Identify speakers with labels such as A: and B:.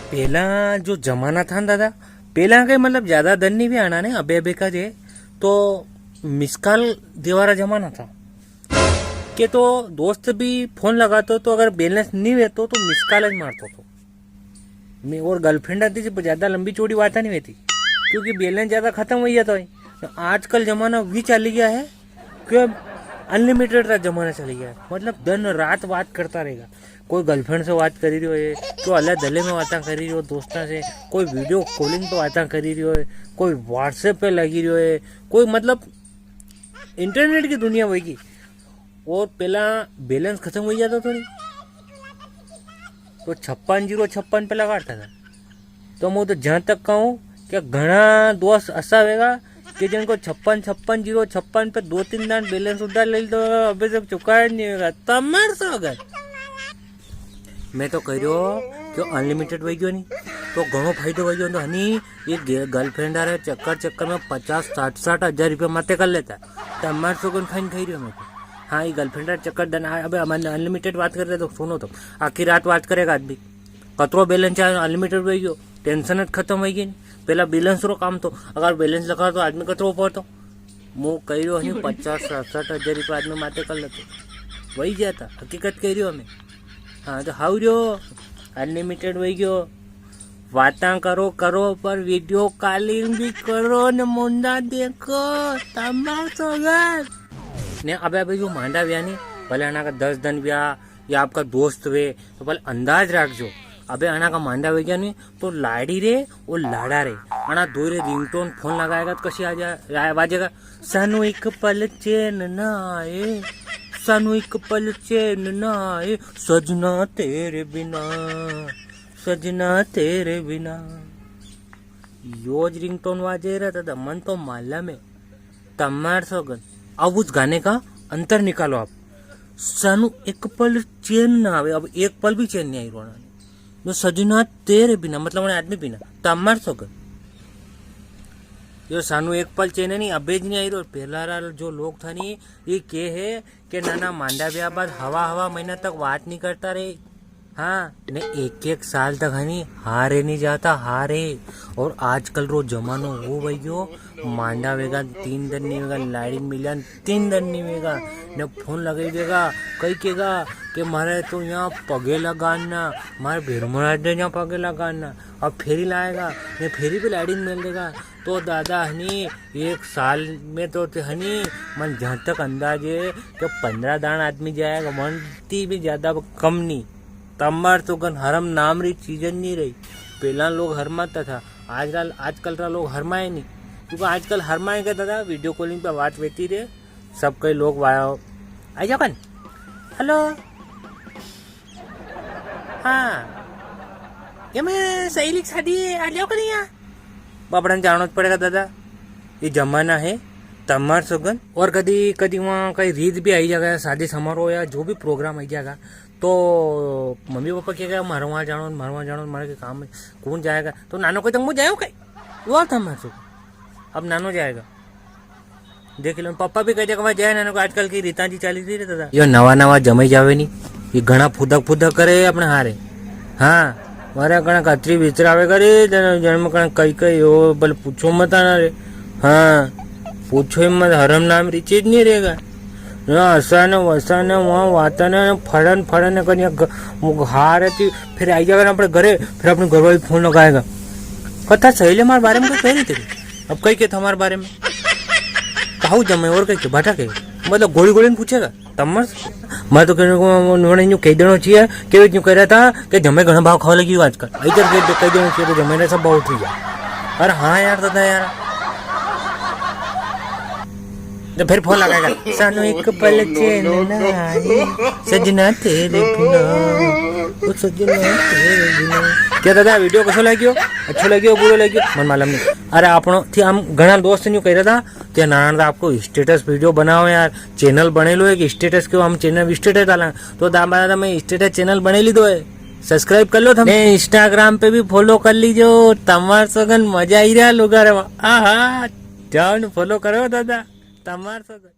A: पहला जो जमाना था ना दादा, पहला के मतलब ज्यादा धन नहीं भी आना ने अबे का जे तो मिसकॉल देवारा जमाना था के तो दोस्त भी फोन लगातो तो अगर बैलेंस नहीं रहतो तो मिसकॉल ही मारतो तो मैं और गर्लफ्रेंड आती थी ज्यादा लंबी चौड़ी बात नहीं रहती क्योंकि बैलेंस ज्यादा खत्म हो जाता है। तो आजकल जमाना भी चली गया है कि अनलिमिटेड का जमाना चली गया है, मतलब दिन रात बात करता रहेगा। कोई गर्लफ्रेंड से बात करी रही है, तो अल्लाह दले में बातें करी रही हो दोस्तों से, कोई वीडियो कॉलिंग पे बातें करी रही है, कोई व्हाट्सएप पे लगी रही है, कोई मतलब इंटरनेट की दुनिया होगी। और पहला बैलेंस खत्म हो जाता थोड़ी तो 56 पे लगाता था। तो मैं तो जहाँ तक कहूँ कि घना दोस्त ऐसा होगा कि जिनको 56 पे 2-3 दान बैलेंस उधार ले तो अभी तक चुकाया नहीं होगा। तमार से अगर मैं तो कह रही हूँ कि अनलिमिटेड वही गयो नहीं तो घणो फायदो वही गयो। तो हनी ये गर्लफ्रेंड आ रहे चक्कर में 50-60 हजार रुपया माते कर लेता। तमार से खाई खाई रही मैं तो। हाँ ये गर्लफ्रेंड चक्कर डन। अब अनलिमिटेड बात कर रहे तो सुनो तो आखी रात बात करेगा आदमी कतरो बैलेंस है अनलिमिटेड वही गयो, टेंशन ज खत्म हो गई। पहला बैलेंस रो काम तो अगर बैलेंस लगा तो आदमी कतरो पड़तो मु कह रही हूँ 50-60 हजार रुपया आदमी माते कर लेते वही जाता हकीकत कह रही हूँ हमें। हाँ तो हाउ जो अनलिमिटेड वही गयो बातें करो पर वीडियो कॉलिंग भी करो न मुंडा देखो तमार सोगर ने। अबे जो मांडा व्या नहीं भले आना का 10 दिन व्या या आपका दोस्त वे तो भले अंदाज रखो। अबे आना का मांडा वे गया नहीं तो लाड़ी रे और लाड़ा रे आना दो रे रिंगटोन फोन लगाएगा तो कशी आ बाजेगा सानू एक पल चैन ना आए, सानू एक पल चैन ना आए, सजना तेरे बिना, सजना तेरे बिना। योज रिंगटोन वाजे रहा था मन तो माला में तमार सोगन। अब उस गाने का अंतर निकालो आप, सानू एक पल चैन ना आवे। अब एक पल भी चैन नहीं आई रोना जो सजना तेरे बिना मतलब आदमी बिना तमार सोगन। जो सानू एक पल चैन नहीं अबे ज नहीं आई रो। पहला जो लोग था नहीं ये के है कि नाना मांडा ब्याह बाद हवा महीना तक बात नहीं करता रे। हाँ ने एक साल तक है हारे नहीं जाता हारे। और आजकल रो जमानो वो भाई गयो मांडा वेगा 3 दिन नहीं वेगा, लाइटिंग मिलियन 3 दिन नहीं वेगा ने फोन लगाई देगा कई केगा कि मारे तो यहाँ पगे लगाना, मारे भेरमराज ने यहाँ पगे लगाना। अब फेरी लाएगा ने फेरी पे लाइटिंग मिल देगा तो दादा हनी 1 साल में तो हनी मन जहाँ तक अंदाज है कि 15 दान आदमी जाएगा, मनती भी ज्यादा कम नहीं। तमार तो गन हरम नाम री चीज नहीं रही। पहला लोग हरमाता था, आजकल का लोग हरमाए नहीं क्योंकि आजकल हरमाएगा दादा वीडियो कॉलिंग पे बात रहती रहे सब कई लोग आ जाओ कन हेलो हाँ क्या मैं सही लिख शादी आ जाओ कन यहाँ बापड़ा जाना पड़ेगा दादा ये जमाना है तमार सुगन। और कदी वहाँ कहीं रीत भी आई जाएगा शादी समारोह या जो भी प्रोग्राम आई जाएगा तो मम्मी पापा क्या मारे वहाँ जानो मारे के काम में कौन जाएगा तो नानो को तो जाओ कहीं वो था मैं अब नानो जाएगा देख लो। पापा भी कह जाएगा जाए नानो को आजकल की रीता जी चाली थी दादा ये नवा जमाई जावे नहीं ये घना फुदक करे अपने हारे। हाँ मारे घना कतरी विचरावे करे जन्म कई हो भले पूछो मत आना रे। हाँ पूछो मत हरम नाम री चीज नहीं रहेगा ऐसा न वैसा न वहाँ वाता न फड़न कहीं हार है फिर आई जाएगा अपने घरे फिर अपने घर वाली फोन लगाएगा कथा सही हमारे बारे में कह रही थी। अब कही के हमारे बारे में कहू जमे और कही के भाटा के मतलब गोली पूछेगा तमर मैं तो कह देना चाहिए कि क्यों कह रहा था कि जमे घना भाव खावा लगी आजकल इधर कह देना चाहिए तो जमे ने सब भाव उठ गया। अरे हाँ यार दादा यार तो फिर फोन लगाएगा सानू एक पल चैन ना आए, सजना तेरे बिना, ओ सजना तेरे बिना। क्या दादा वीडियो कसो लाग्यो अच्छो लाग्यो बुरो लाग्यो मन मालूम नहीं। अरे આપણો થી આમ ઘણા દોસ્ત ન્યુ કહી રહ્યા હતા કે નાના आपको स्टेटस वीडियो बनाओ यार चैनल बनेलो है कि स्टेटस क्यों हम चैनल स्टेटस डाला तो दादा मैं स्टेटस चैनल बने लीधो है सब्सक्राइब कर लो तुम इंस्टाग्राम पे भी फॉलो कर लीजो तमार सगन मजा आई रहा लोग। हाँ जाओ फॉलो करो दादा तमार सगन।